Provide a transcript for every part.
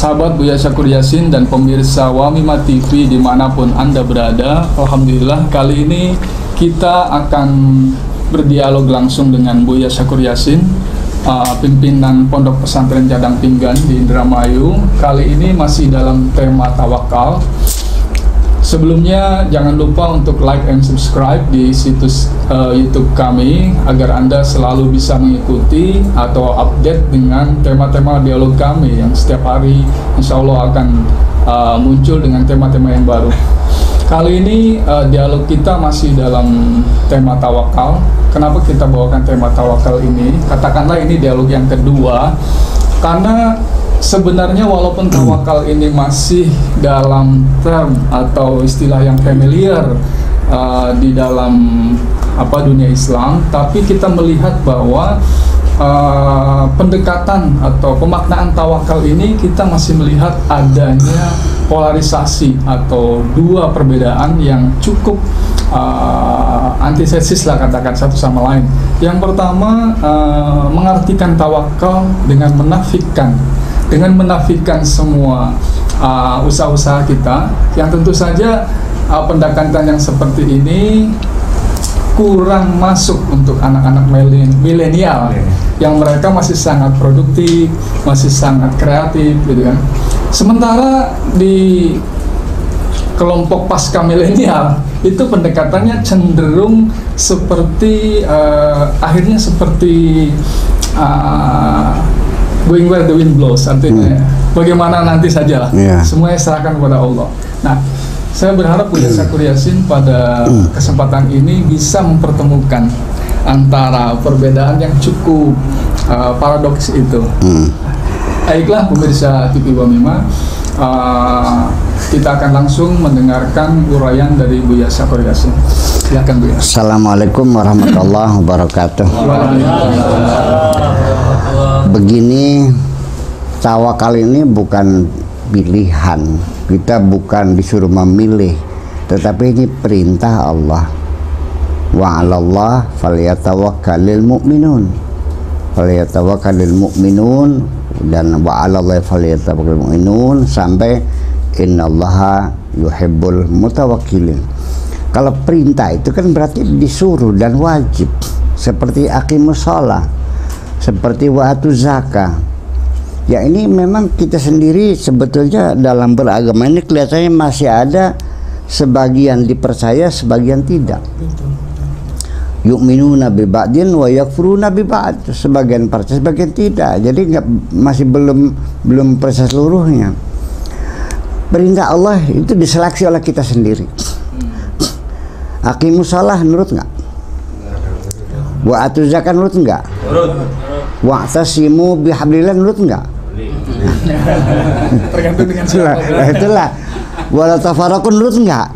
Sahabat Buya Syakur Yasin dan pemirsa Wamima TV dimanapun Anda berada, alhamdulillah kali ini kita akan berdialog langsung dengan Buya Syakur Yasin, pimpinan Pondok Pesantren Cadang Pinggan di Indramayu. Kali ini masih dalam tema tawakal. Sebelumnya jangan lupa untuk like and subscribe di situs YouTube kami agar Anda selalu bisa mengikuti atau update dengan tema-tema dialog kami yang setiap hari insya Allah akan muncul dengan tema-tema yang baru. Kali ini dialog kita masih dalam tema tawakal. Kenapa kita bawakan tema tawakal ini? Katakanlah ini dialog yang kedua, karena sebenarnya walaupun tawakal ini masih dalam term atau istilah yang familiar di dalam dunia Islam, tapi kita melihat bahwa pendekatan atau pemaknaan tawakal ini kita masih melihat adanya polarisasi atau dua perbedaan yang cukup antithesis lah, katakan satu sama lain. Yang pertama mengartikan tawakal dengan menafikan semua usaha-usaha kita, yang tentu saja pendekatan yang seperti ini kurang masuk untuk anak-anak milenial yang mereka masih sangat produktif, masih sangat kreatif gitu kan. Sementara di kelompok pasca milenial itu pendekatannya cenderung seperti akhirnya seperti going where the wind blows, artinya bagaimana nanti sajalah, semuanya serahkan kepada Allah. Nah, saya berharap Buya Syakur Yasin pada kesempatan ini bisa mempertemukan antara perbedaan yang cukup paradoks itu. Baiklah pemirsa TV Wamima, kita akan langsung mendengarkan uraian dari Buya Syakur Yasin. Silakan Buya. Assalamualaikum warahmatullahi wabarakatuh. Begini, tawakal ini bukan pilihan, kita bukan disuruh memilih, tetapi ini perintah Allah. Wa 'alallah falyatawakkalul mu'minun, falyatawakkalul mu'minun, dan wa 'alallahi falyatawakkalul mu'minun sampai innallaha yuhibbul mutawakkilin. Kalau perintah itu kan berarti disuruh dan wajib, seperti aqimus shalah, seperti wa atuz zakah. Ya, ini memang kita sendiri sebetulnya dalam beragama ini kelihatannya masih ada sebagian dipercaya, sebagian tidak. Yu'minuna bi ba'din wa yakfuruna bi ba'd, sebagian percaya, sebagian tidak. Jadi masih belum percaya seluruhnya. Perintah Allah itu diseleksi oleh kita sendiri. Aqimus shalah nurut nggak? Wa atuz zakah nurut nggak? Wa'tasimu bihablillah nurut nggak? Tergantung dengan siapa. Itulah. Wala tafarraqun nurut nggak?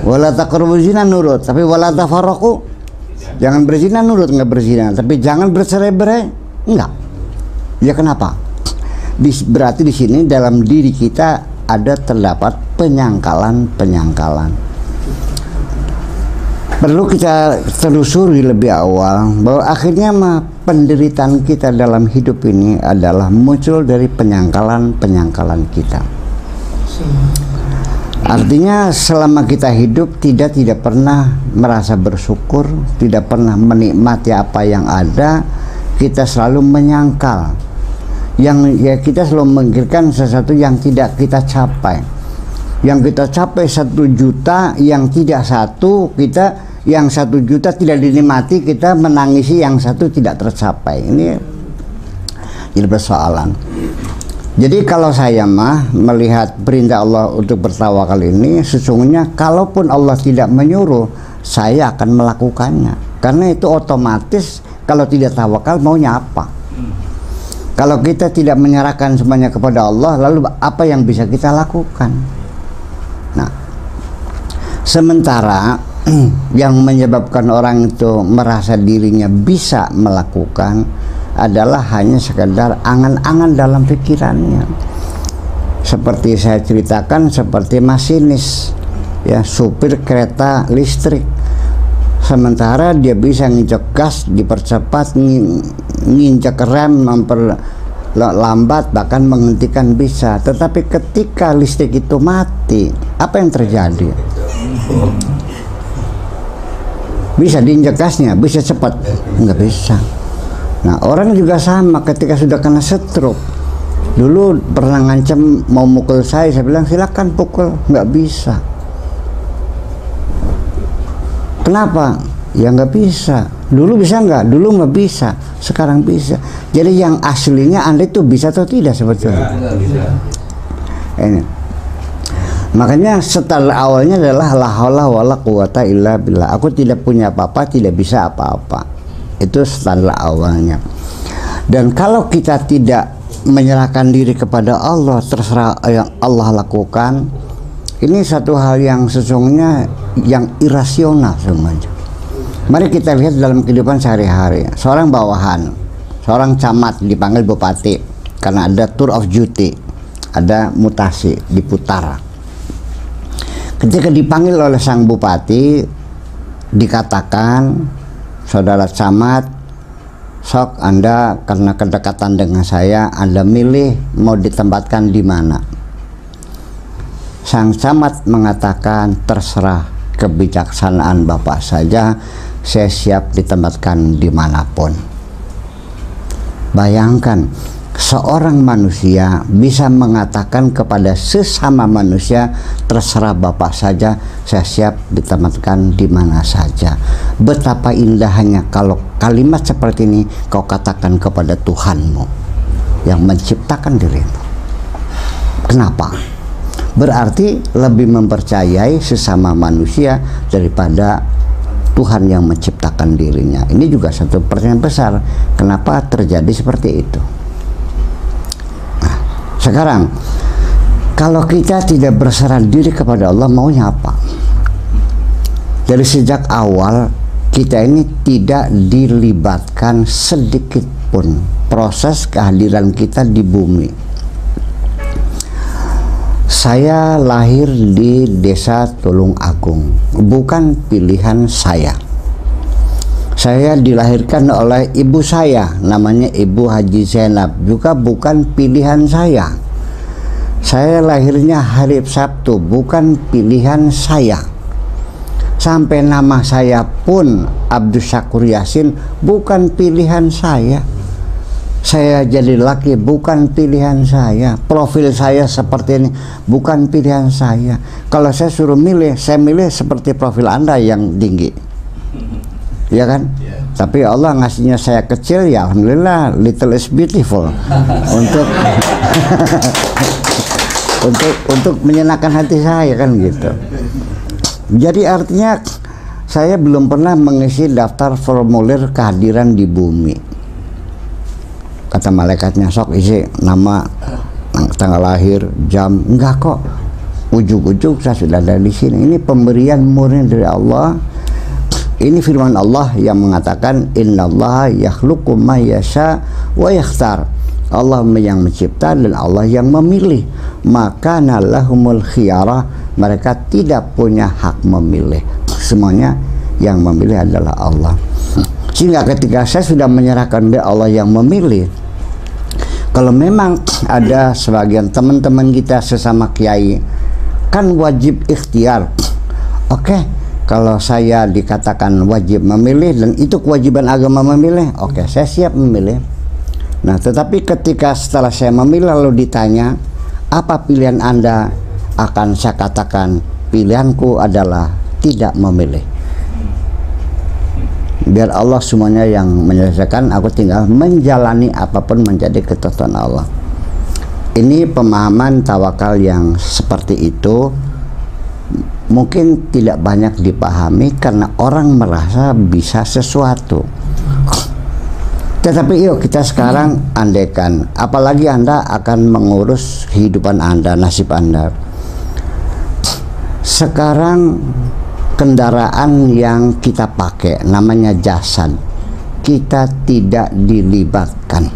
Wala taqrabu zina nurut, tapi wala tafarraqu, jangan berzina nurut, nggak berzina, tapi jangan bercerai-berai enggak. Ya kenapa? Berarti di sini dalam diri kita terdapat penyangkalan. Perlu kita telusuri lebih awal bahwa akhirnya penderitaan kita dalam hidup ini adalah muncul dari penyangkalan kita. Artinya selama kita hidup tidak pernah merasa bersyukur, tidak pernah menikmati apa yang ada, kita selalu menyangkal. Kita selalu memikirkan sesuatu yang tidak kita capai. Yang kita capai 1 juta, yang tidak yang 1 juta tidak dinikmati, kita menangisi yang 1 tidak tercapai. Ini jadi persoalan. Jadi kalau saya melihat perintah Allah untuk bertawakal ini, sesungguhnya kalaupun Allah tidak menyuruh, saya akan melakukannya. Karena itu otomatis, kalau tidak tawakal maunya apa? Kalau kita tidak menyerahkan semuanya kepada Allah, lalu apa yang bisa kita lakukan? Nah, sementara yang menyebabkan orang itu merasa dirinya bisa melakukan adalah hanya sekedar angan-angan dalam pikirannya. Seperti saya ceritakan, seperti masinis, ya, supir kereta listrik. Sementara dia bisa nginjek gas, dipercepat, nginjek rem, lambat bahkan menghentikan bisa, tetapi ketika listrik itu mati, apa yang terjadi? Bisa diinjak gasnya, bisa cepat? Nggak bisa. Nah, orang juga sama ketika sudah kena stroke. Dulu pernah ngancam mau mukul saya bilang silakan pukul, nggak bisa. Kenapa? Ya nggak bisa. Dulu bisa nggak? Dulu nggak bisa. Sekarang bisa. Jadi yang aslinya Anda itu bisa atau tidak sebetulnya? Ini. Makanya setelah awalnya adalah la haula wala quwata illa billah. Aku tidak punya apa-apa, tidak bisa apa-apa. Itu setelah awalnya. Dan kalau kita tidak menyerahkan diri kepada Allah, terserah yang Allah lakukan, ini satu hal yang sesungguhnya yang irasional semuanya. Mari kita lihat dalam kehidupan sehari-hari. Seorang bawahan, seorang camat dipanggil bupati karena ada tour of duty, ada mutasi, diputar. Ketika dipanggil oleh sang bupati, dikatakan, saudara camat, sok Anda karena kedekatan dengan saya, Anda milih mau ditempatkan di mana. Sang camat mengatakan, terserah kebijaksanaan Bapak saja, saya siap ditempatkan dimanapun. Bayangkan, seorang manusia bisa mengatakan kepada sesama manusia, terserah Bapak saja, saya siap ditempatkan di mana saja. Betapa indahnya kalau kalimat seperti ini kau katakan kepada Tuhanmu yang menciptakan dirimu. Kenapa? Berarti lebih mempercayai sesama manusia daripada Tuhan yang menciptakan dirinya. Ini juga satu pertanyaan besar. Kenapa terjadi seperti itu? Nah, sekarang kalau kita tidak berserah diri kepada Allah, maunya apa? Dari sejak awal kita ini tidak dilibatkan sedikit pun proses kehadiran kita di bumi. Saya lahir di desa Tulung Agung, bukan pilihan saya. Saya dilahirkan oleh ibu saya, namanya Ibu Haji Zainab, juga bukan pilihan saya. Saya lahirnya hari Sabtu, bukan pilihan saya. Sampai nama saya pun Abdul Syakur Yasin, bukan pilihan saya. Saya jadi laki, bukan pilihan saya. Profil saya seperti ini, bukan pilihan saya. Kalau saya suruh milih, saya milih seperti profil Anda yang tinggi, ya kan? Tapi Allah ngasihnya saya kecil, ya alhamdulillah, little is beautiful. untuk menyenangkan hati saya, kan gitu. Jadi artinya saya belum pernah mengisi daftar formulir kehadiran di bumi. Kata malaikatnya, sok isi nama, tanggal lahir, jam. Enggak kok, ujuk-ujuk saya sudah ada di sini. Ini pemberian murni dari Allah. Ini firman Allah yang mengatakan, innallaha yakhluqu ma yasha wa yakhtar. Allah yang mencipta dan Allah yang memilih. Maka nalahumul khiyarah, mereka tidak punya hak memilih. Semuanya yang memilih adalah Allah. Sehingga ketika saya sudah menyerahkan dia, Allah yang memilih. Kalau memang ada sebagian teman-teman kita sesama kiai, kan wajib ikhtiar. Oke, kalau saya dikatakan wajib memilih dan itu kewajiban agama memilih, oke, saya siap memilih. Nah, tetapi ketika setelah saya memilih lalu ditanya, apa pilihan Anda? Akan saya katakan, pilihanku adalah tidak memilih. Biar Allah semuanya yang menyelesaikan, aku tinggal menjalani apapun menjadi ketentuan Allah. Ini pemahaman tawakal yang seperti itu mungkin tidak banyak dipahami karena orang merasa bisa sesuatu. Tetapi yuk kita sekarang andaikan, apalagi Anda akan mengurus kehidupan Anda, nasib Anda. Sekarang kendaraan yang kita pakai namanya jasad, kita tidak dilibatkan.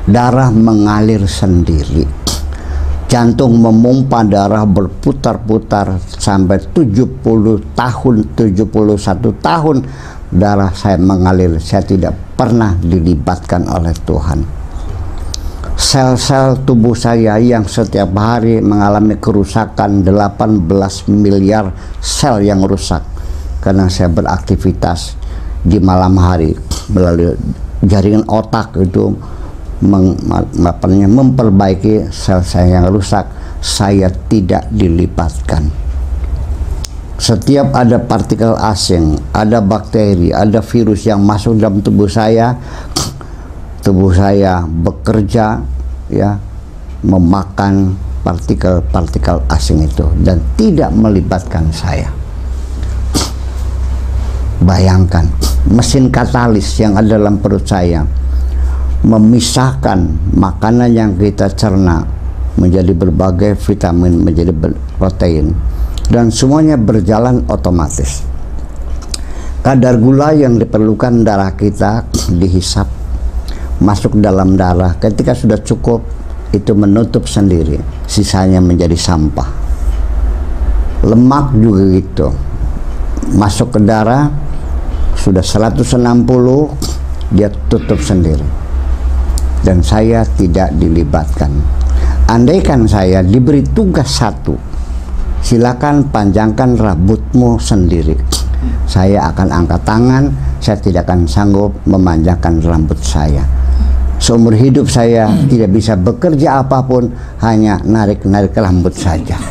Darah mengalir sendiri, jantung memompa darah berputar-putar sampai 70 tahun, 71 tahun darah saya mengalir. Saya tidak pernah dilibatkan oleh Tuhan. sel-sel tubuh saya yang setiap hari mengalami kerusakan, 18 miliar sel yang rusak karena saya beraktivitas di malam hari melalui jaringan otak itu memperbaiki sel saya yang rusak. Saya tidak dilibatkan. Setiap ada partikel asing, ada bakteri, ada virus yang masuk dalam tubuh saya bekerja ya memakan partikel-partikel asing itu dan tidak melibatkan saya. Bayangkan mesin katalis yang ada dalam perut saya memisahkan makanan yang kita cerna menjadi berbagai vitamin, menjadi protein, dan semuanya berjalan otomatis. Kadar gula yang diperlukan darah kita dihisap masuk dalam darah, ketika sudah cukup itu menutup sendiri, sisanya menjadi sampah. Lemak juga gitu, masuk ke darah sudah 160 dia tutup sendiri dan saya tidak dilibatkan. Andaikan saya diberi tugas satu, silakan panjangkan rambutmu sendiri, saya akan angkat tangan, saya tidak akan sanggup memanjangkan rambut saya. Seumur hidup saya tidak bisa bekerja apapun, hanya narik-narik rambut saja.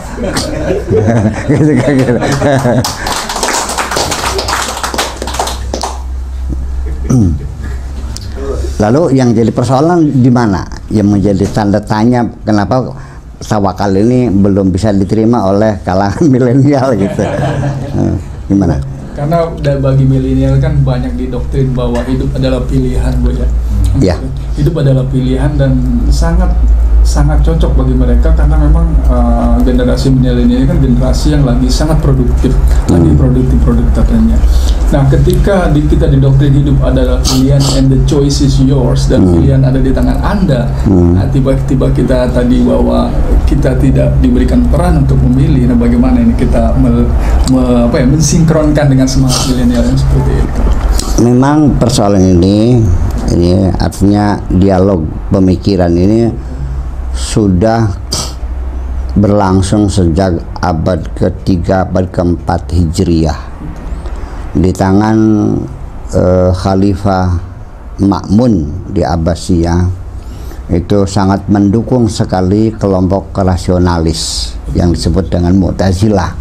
Lalu yang jadi persoalan di mana? Yang menjadi tanda tanya kenapa tawakal ini belum bisa diterima oleh kalangan milenial gitu. Gimana? Karena bagi milenial kan banyak didoktrin bahwa hidup adalah pilihan, Bu ya. Ya. Hidup adalah pilihan dan sangat cocok bagi mereka karena memang generasi milenial ini kan generasi yang lagi sangat produktif, lagi produktif-produktifnya. Nah, ketika kita didoktrin hidup adalah pilihan and the choice is yours dan pilihan ada di tangan Anda, nah, tiba-tiba kita tadi bahwa kita tidak diberikan peran untuk memilih. Nah, bagaimana ini kita mensinkronkan dengan semangat milenial yang seperti itu? Memang persoalan ini artinya dialog pemikiran ini sudah berlangsung sejak abad ke-3, abad ke-4 Hijriah di tangan Khalifah Ma'mun di Abbasiyah. Itu sangat mendukung sekali kelompok rasionalis yang disebut dengan Mu'tazilah,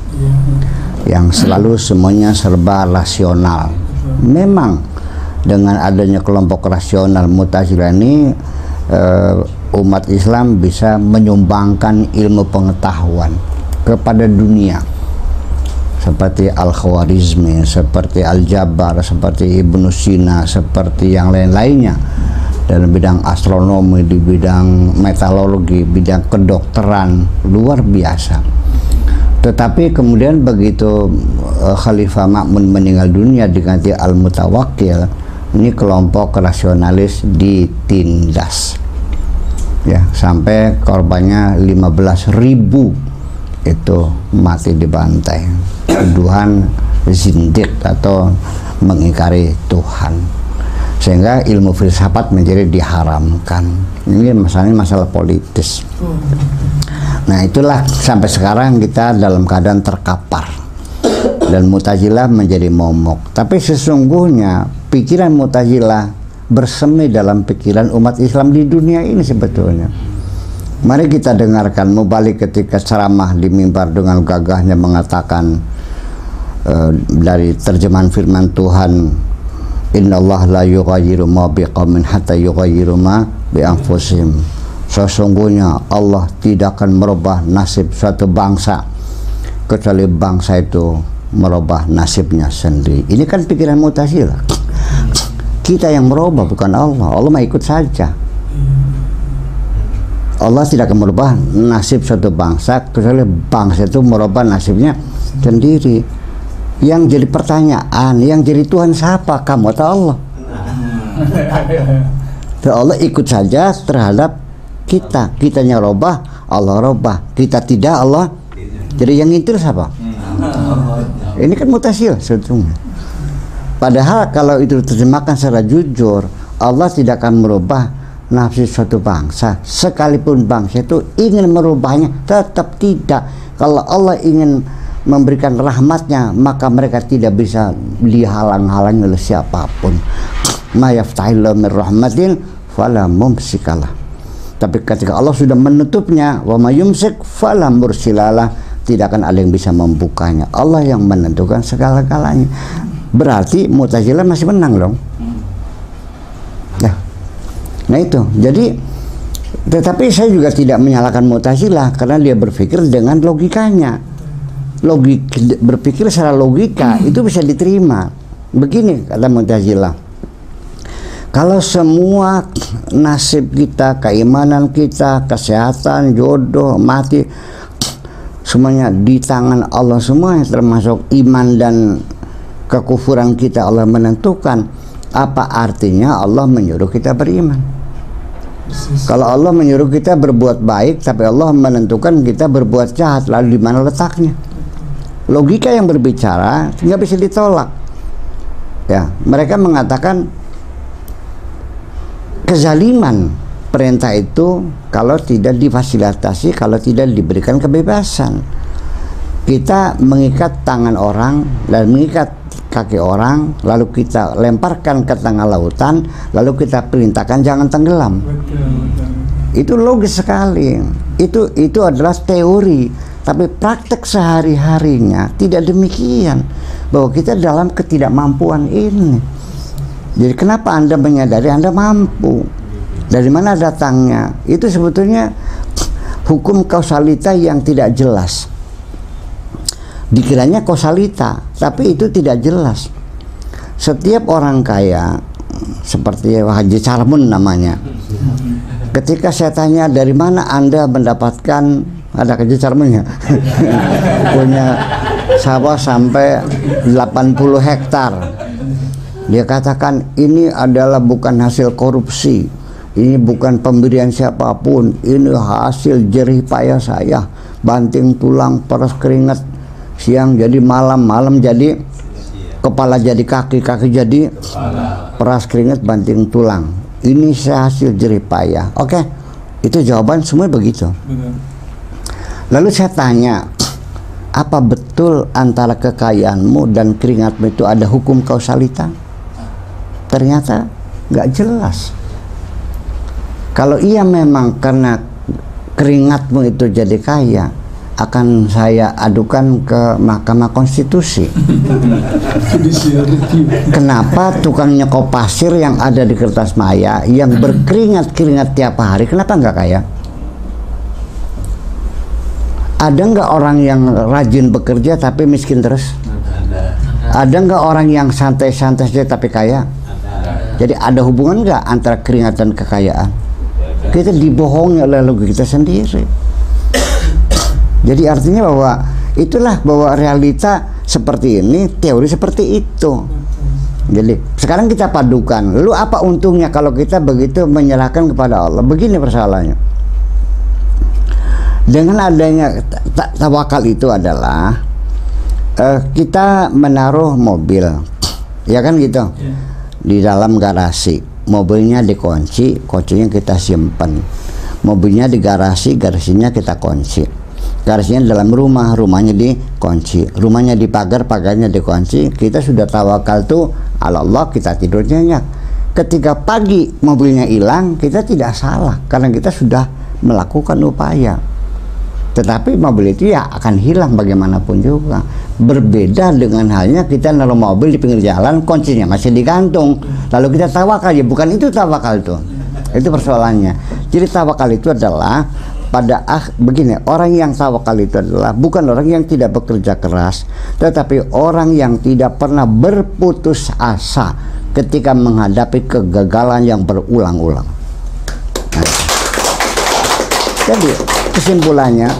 yang selalu semuanya serba rasional. Memang dengan adanya kelompok rasional Mu'tazilah ini umat Islam bisa menyumbangkan ilmu pengetahuan kepada dunia seperti Al-Khwarizmi, seperti Al-Jabar, seperti Ibnu Sina, seperti yang lain-lainnya dalam bidang astronomi, di bidang metalurgi, bidang kedokteran, luar biasa. Tetapi kemudian begitu Khalifah Ma'mun meninggal dunia diganti Al-Mutawakkil, ini kelompok rasionalis ditindas ya, sampai korbannya 15.000 itu mati dibantai. Tuduhan zindik atau mengingkari Tuhan, sehingga ilmu filsafat menjadi diharamkan. Ini masalah politis. Nah, itulah sampai sekarang kita dalam keadaan terkapar dan Mu'tazilah menjadi momok. Tapi sesungguhnya pikiran Mu'tazilah bersemi dalam pikiran umat Islam di dunia ini sebetulnya. Mari kita dengarkan Mubalik ketika ceramah di mimbar dengan gagahnya mengatakan dari terjemahan firman Tuhan, Innallaha la yughayyiru ma biqaumin hatta yughayyiru ma bi anfusihim. Sesungguhnya Allah tidak akan merubah nasib suatu bangsa kecuali bangsa itu merubah nasibnya sendiri. Ini kan pikiran Mu'tazilah. Kita yang merubah, bukan Allah. Allah mah ikut saja. Allah tidak akan merubah nasib suatu bangsa kecuali bangsa itu merubah nasibnya sendiri. Yang jadi pertanyaan, yang jadi Tuhan siapa? Kamu atau Allah? Allah ikut saja terhadap kita. Kitanya robah, Allah robah. Kita tidak, Allah. Jadi yang itu siapa? Ini kan Mu'tazilah sebetulnya. Padahal kalau itu diterjemahkan secara jujur, Allah tidak akan merubah nafsu suatu bangsa, sekalipun bangsa itu ingin merubahnya, tetap tidak. Kalau Allah ingin memberikan rahmatnya, maka mereka tidak bisa dihalang-halangi oleh siapapun. Ma yaftahillahu min rahmatin fala mumsikalah. Tapi ketika Allah sudah menutupnya, wa ma yumsik fala mursilalah, tidak akan ada yang bisa membukanya. Allah yang menentukan segala-galanya. Berarti Mu'tazilah masih menang dong. Ya. Nah itu. Jadi, tetapi saya juga tidak menyalahkan Mu'tazilah karena dia berpikir dengan logikanya. Berpikir secara logika itu bisa diterima. Begini kata Mu'tazilah. Kalau semua nasib kita, keimanan kita, kesehatan, jodoh, mati, semuanya di tangan Allah semua, termasuk iman dan kekufuran kita Allah menentukan, apa artinya Allah menyuruh kita beriman? Kalau Allah menyuruh kita berbuat baik, tapi Allah menentukan kita berbuat jahat, lalu di mana letaknya? Logika yang berbicara nggak bisa ditolak. Ya, mereka mengatakan kezaliman perintah itu kalau tidak difasilitasi, kalau tidak diberikan kebebasan. Kita mengikat tangan orang dan mengikat kaki orang, lalu kita lemparkan ke tengah lautan, lalu kita perintahkan jangan tenggelam. Itu logis sekali. Itu adalah teori, tapi praktek sehari-harinya tidak demikian. Bahwa kita dalam ketidakmampuan ini. Jadi kenapa Anda menyadari Anda mampu? Dari mana datangnya? Itu sebetulnya hukum kausalita yang tidak jelas. Dikiranya kausalita, tapi itu tidak jelas. Setiap orang kaya, seperti Haji Carmun namanya, ketika saya tanya dari mana Anda mendapatkan, ada Haji Carmunnya punya sawah sampai 80 hektar. Dia katakan ini adalah bukan hasil korupsi, ini bukan pemberian siapapun, ini hasil jerih payah saya, banting tulang, peras keringat, siang jadi malam, malam jadi kepala, jadi kaki, kaki jadi peras keringat, banting tulang. Ini hasil jerih payah. Oke, itu jawaban semua begitu. Lalu saya tanya, apa betul antara kekayaanmu dan keringatmu itu ada hukum kausalita? Ternyata nggak jelas. Kalau iya memang karena keringatmu itu jadi kaya, akan saya adukan ke Mahkamah Konstitusi. Kenapa tukang nyekop pasir yang ada di Kertasmaya yang berkeringat-keringat tiap hari, kenapa nggak kaya? Ada nggak orang yang rajin bekerja tapi miskin terus? Ada nggak orang yang santai-santai saja tapi kaya? Jadi ada hubungan nggak antara keringat dan kekayaan? Kita dibohongi oleh logika kita sendiri. Jadi artinya bahwa itulah bahwa realita seperti ini, teori seperti itu. Jadi sekarang kita padukan. Lalu apa untungnya kalau kita begitu menyerahkan kepada Allah? Begini persoalannya. Dengan adanya tawakal itu adalah kita menaruh mobil, ya kan gitu, di dalam garasi. Mobilnya dikunci, kuncinya kita simpan. Mobilnya di garasi, garasinya kita kunci. Garasinya dalam rumah, rumahnya dikunci. Rumahnya di pagar, pagarnya dikunci. Kita sudah tawakal tuh ala Allah, kita tidur nyenyak. Ketika pagi mobilnya hilang, kita tidak salah karena kita sudah melakukan upaya. Tetapi mobil itu ya akan hilang bagaimanapun juga. Berbeda dengan halnya kita naruh mobil di pinggir jalan, kuncinya masih digantung, lalu kita tawakal. Ya bukan itu tawakal itu. Itu persoalannya. Jadi tawakal itu adalah begini, orang yang tawakal itu adalah bukan orang yang tidak bekerja keras, tetapi orang yang tidak pernah berputus asa ketika menghadapi kegagalan yang berulang-ulang. Nah, jadi kesimpulannya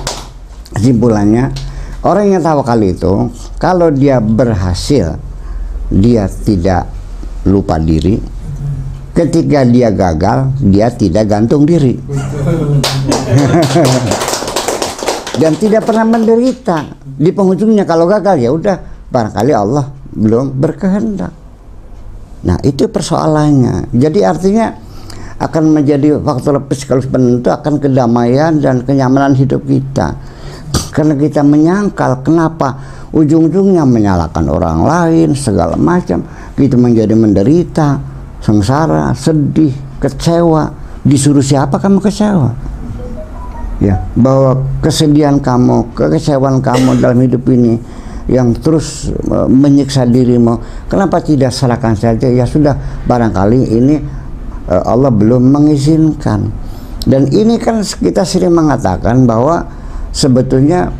orang yang tawakal itu kalau dia berhasil, dia tidak lupa diri. Ketika dia gagal, dia tidak gantung diri. Dan tidak pernah menderita. Di penghujungnya kalau gagal ya udah, barangkali Allah belum berkehendak. Nah, itu persoalannya. Jadi artinya akan menjadi faktor psikologis penentu akan kedamaian dan kenyamanan hidup kita. Karena kita menyangkal, kenapa ujung-ujungnya menyalahkan orang lain segala macam, kita menjadi menderita, sengsara, sedih, kecewa. Disuruh siapa kamu kecewa? Ya, bahwa kesedihan kamu, kekecewaan kamu dalam hidup ini yang terus menyiksa dirimu, kenapa tidak serahkan saja? Ya sudah, barangkali ini Allah belum mengizinkan. Dan ini kan kita sering mengatakan bahwa sebetulnya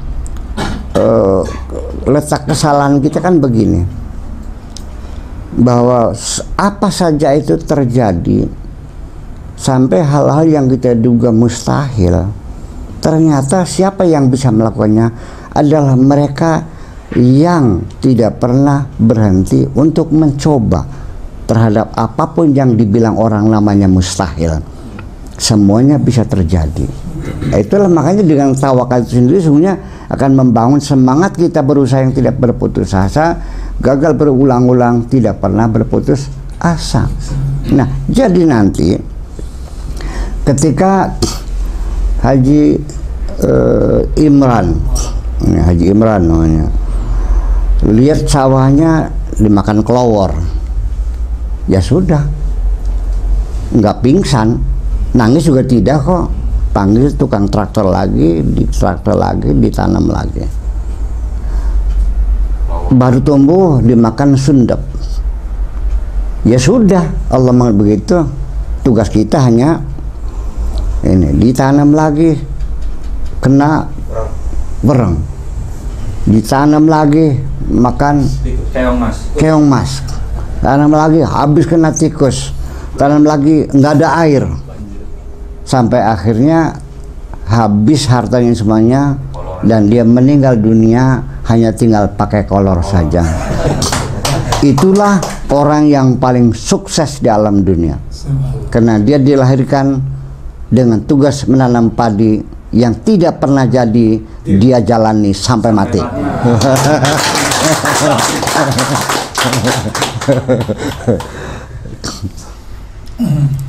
letak kesalahan kita kan begini, bahwa apa saja itu terjadi, sampai hal-hal yang kita duga mustahil, ternyata siapa yang bisa melakukannya adalah mereka yang tidak pernah berhenti untuk mencoba terhadap apapun yang dibilang orang namanya mustahil. Semuanya bisa terjadi. Itulah makanya dengan tawakal itu sendiri sebenarnya akan membangun semangat kita berusaha yang tidak berputus asa, gagal berulang-ulang, tidak pernah berputus asa. Nah, jadi nanti ketika Haji Imran, ini Haji Imran namanya, lihat sawahnya dimakan kelowor, ya sudah, nggak pingsan, nangis juga tidak kok. Panggil tukang traktor lagi, ditanam lagi. Baru tumbuh dimakan sundep. Ya sudah, Allah mengatur begitu. Tugas kita hanya ini, ditanam lagi, kena bereng, ditanam lagi, makan keong mas, tanam lagi, habis kena tikus, tanam lagi, nggak ada air, sampai akhirnya habis hartanya semuanya dan dia meninggal dunia hanya tinggal pakai kolor saja. Itulah orang yang paling sukses di alam dunia, karena dia dilahirkan dengan tugas menanam padi yang tidak pernah jadi, dia jalani sampai mati.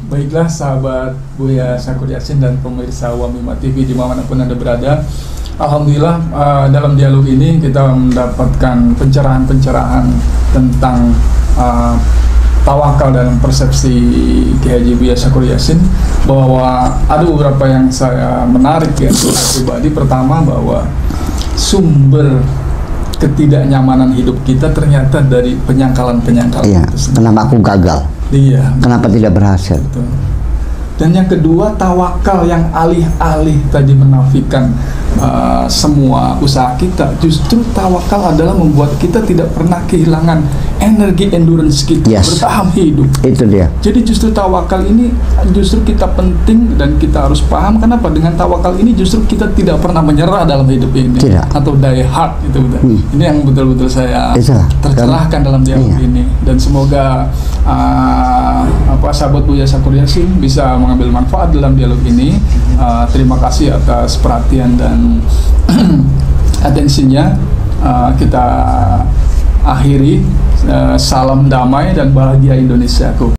Baiklah sahabat Buya Syakur Yasin dan pemirsa Wamima TV dimanapun Anda berada, alhamdulillah dalam dialog ini kita mendapatkan pencerahan-pencerahan tentang tawakal dalam persepsi Kiai Haji Buya Syakur Yasin, bahwa ada beberapa yang saya menarik ya pribadi. Pertama, bahwa sumber ketidaknyamanan hidup kita ternyata dari penyangkalan-penyangkalan. Iya, kenapa aku gagal? Iya. Kenapa tidak berhasil? Betul. Dan yang kedua, tawakal yang alih-alih tadi menafikan semua usaha kita, justru tawakal adalah membuat kita tidak pernah kehilangan energi endurance kita bertahan hidup. Itu dia. Jadi justru tawakal ini justru kita penting dan kita harus paham. Kenapa? Dengan tawakal ini justru kita tidak pernah menyerah dalam hidup ini. Tidak. Atau die hard itu betul. Ini yang betul-betul saya tercerahkan dalam dialog ini, dan semoga sahabat Buya Syakur Yasin bisa mengambil manfaat dalam dialog ini. Terima kasih atas perhatian dan atensinya. Kita akhiri. Salam damai dan bahagia Indonesiaku.